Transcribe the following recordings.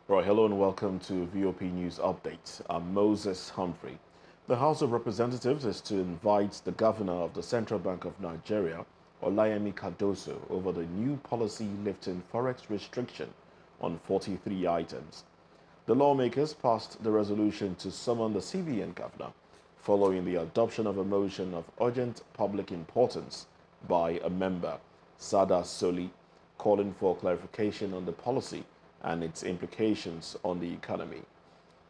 Right, hello and welcome to VOP News Update. I'm Moses Humphrey. The House of Representatives is to invite the Governor of the Central Bank of Nigeria, Olayemi Cardoso, over the new policy lifting forex restriction on 43 items. The lawmakers passed the resolution to summon the CBN Governor following the adoption of a motion of urgent public importance by a member, Sada Soli, calling for clarification on the policy and its implications on the economy.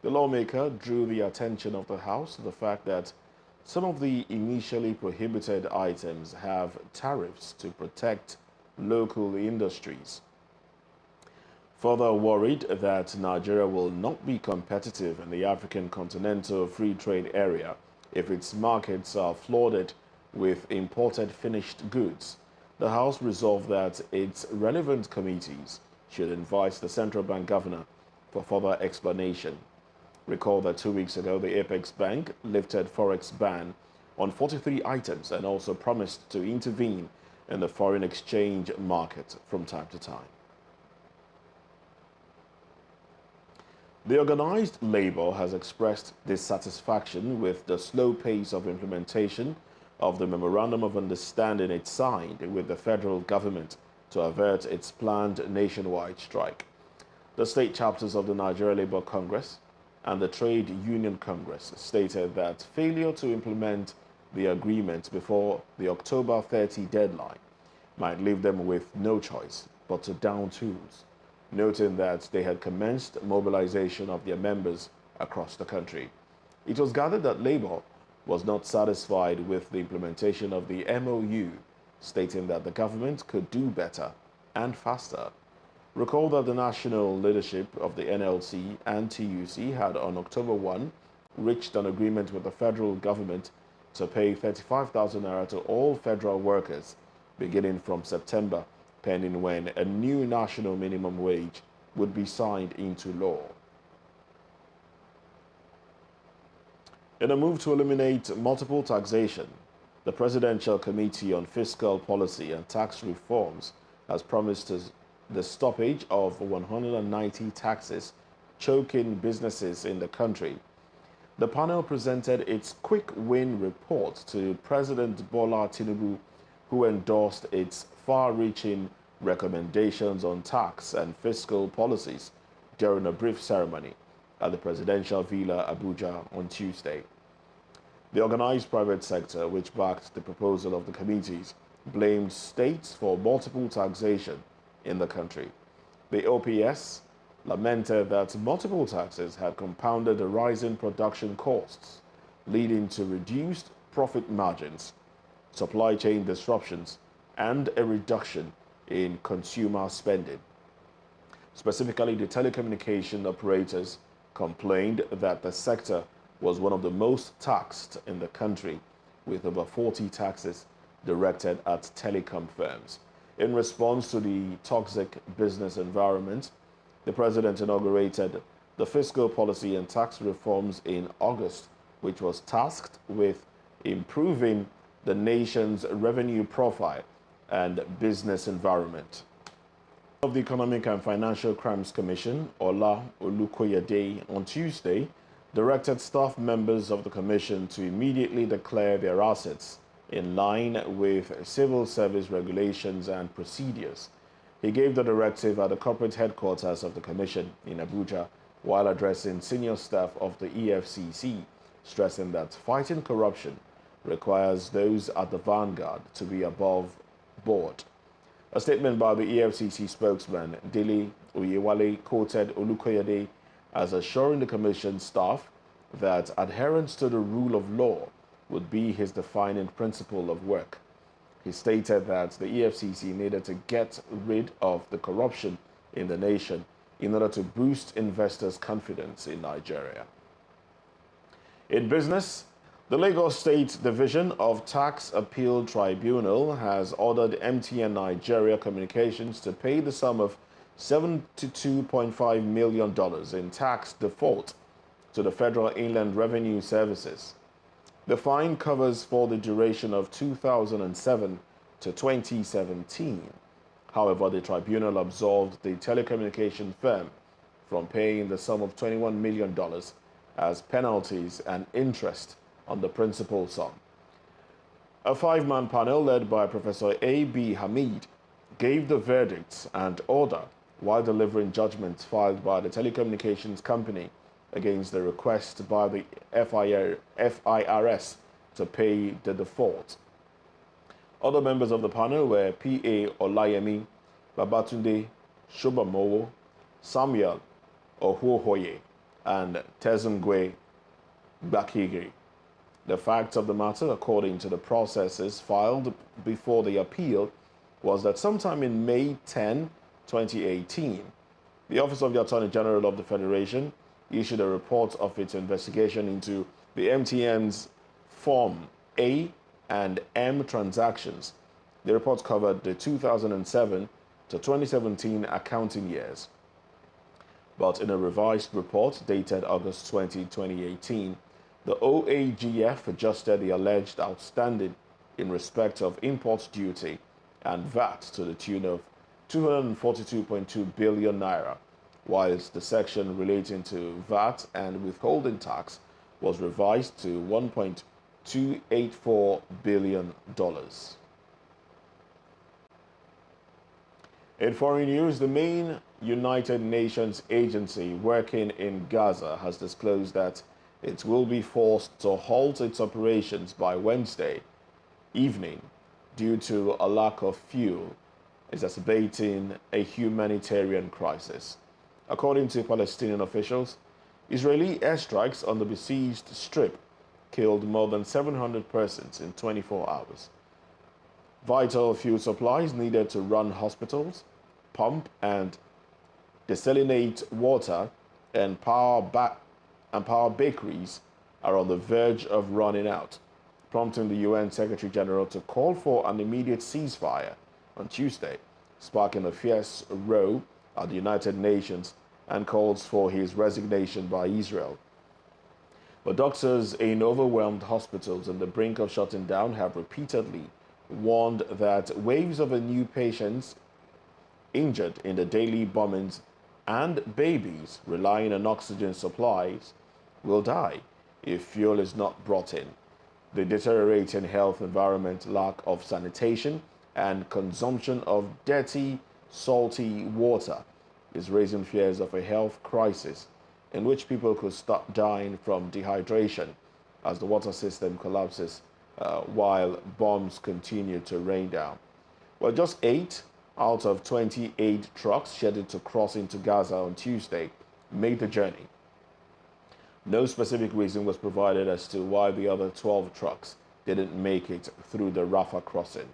The lawmaker drew the attention of the House to the fact that some of the initially prohibited items have tariffs to protect local industries. Further worried that Nigeria will not be competitive in the African Continental Free Trade Area if its markets are flooded with imported finished goods, the House resolved that its relevant committees should invite the central bank governor for further explanation. Recall that 2 weeks ago, the Apex Bank lifted forex ban on 43 items and also promised to intervene in the foreign exchange market from time to time. The organized labor has expressed dissatisfaction with the slow pace of implementation of the Memorandum of Understanding it signed with the federal government to avert its planned nationwide strike. The state chapters of the Nigeria Labour Congress and the Trade Union Congress stated that failure to implement the agreement before the October 30 deadline might leave them with no choice but to down tools, noting that they had commenced mobilization of their members across the country. It was gathered that Labour was not satisfied with the implementation of the MOU, stating that the government could do better and faster. Recall that the national leadership of the NLC and TUC had on October 1 reached an agreement with the federal government to pay 35,000 naira to all federal workers beginning from September, pending when a new national minimum wage would be signed into law. In a move to eliminate multiple taxation, the Presidential Committee on Fiscal Policy and Tax Reforms has promised the stoppage of 190 taxes choking businesses in the country. The panel presented its quick win report to President Bola Tinubu, who endorsed its far-reaching recommendations on tax and fiscal policies during a brief ceremony at the Presidential Villa, Abuja, on Tuesday. The organized private sector, which backed the proposal of the committees, blamed states for multiple taxation in the country. The OPS lamented that multiple taxes had compounded the rising production costs, leading to reduced profit margins, supply chain disruptions, and a reduction in consumer spending. Specifically, the telecommunication operators complained that the sector was one of the most taxed in the country, with over 40 taxes directed at telecom firms. In response to the toxic business environment, the president inaugurated the fiscal policy and tax reforms in August, which was tasked with improving the nation's revenue profile and business environment. Of the Economic and Financial Crimes Commission, Ola Olukoyede, on Tuesday, directed staff members of the commission to immediately declare their assets in line with civil service regulations and procedures. He gave the directive at the corporate headquarters of the commission in Abuja while addressing senior staff of the EFCC, stressing that fighting corruption requires those at the vanguard to be above board. A statement by the EFCC spokesman, Dele Oyewale, quoted Olukoyede as assuring the commission staff that adherence to the rule of law would be his defining principle of work. He stated that the EFCC needed to get rid of the corruption in the nation in order to boost investors' confidence in Nigeria. In business, the Lagos State Division of Tax Appeal Tribunal has ordered MTN Nigeria Communications to pay the sum of $72.5 million in tax default to the Federal Inland Revenue Services. The fine covers for the duration of 2007 to 2017. However, the tribunal absolved the telecommunication firm from paying the sum of $21 million as penalties and interest on the principal sum. A five-man panel led by Professor A.B. Hamid gave the verdicts and order while delivering judgments filed by the telecommunications company against the request by the FIRS to pay the default. Other members of the panel were P.A. Olayemi, Babatunde Shobamowo, Samuel Ohuohoye, and Tezumgwe Bakigiri. The facts of the matter, according to the processes filed before the appeal, was that sometime in May 10, 2018, the Office of the Attorney General of the Federation issued a report of its investigation into the MTN's Form A and M transactions. The report covered the 2007 to 2017 accounting years. But in a revised report dated August 20, 2018, the OAGF adjusted the alleged outstanding in respect of import duty and VAT to the tune of 242.2 billion naira, whilst the section relating to VAT and withholding tax was revised to $1.284 billion. In foreign news, the main United Nations agency working in Gaza has disclosed that it will be forced to halt its operations by Wednesday evening due to a lack of fuel, exacerbating a humanitarian crisis. According to Palestinian officials, Israeli airstrikes on the besieged strip killed more than 700 persons in 24 hours. Vital fuel supplies needed to run hospitals, pump and desalinate water, and power bakeries are on the verge of running out, prompting the UN Secretary General to call for an immediate ceasefire on Tuesday, sparking a fierce row at the United Nations and calls for his resignation by Israel. But doctors in overwhelmed hospitals on the brink of shutting down have repeatedly warned that waves of new patients injured in the daily bombings and babies relying on oxygen supplies will die if fuel is not brought in. The deteriorating health environment, lack of sanitation, and consumption of dirty, salty water is raising fears of a health crisis in which people could start dying from dehydration as the water system collapses while bombs continue to rain down. Well, just 8 out of 28 trucks scheduled to cross into Gaza on Tuesday made the journey. No specific reason was provided as to why the other 12 trucks didn't make it through the Rafah crossing.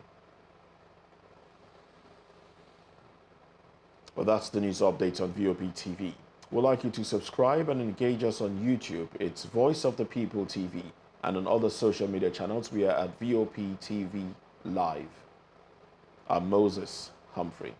Well, that's the news update on VOP TV. We'd like you to subscribe and engage us on YouTube. It's Voice of the People TV, and on other social media channels we are at VOP TV Live. I'm Moses Humphrey.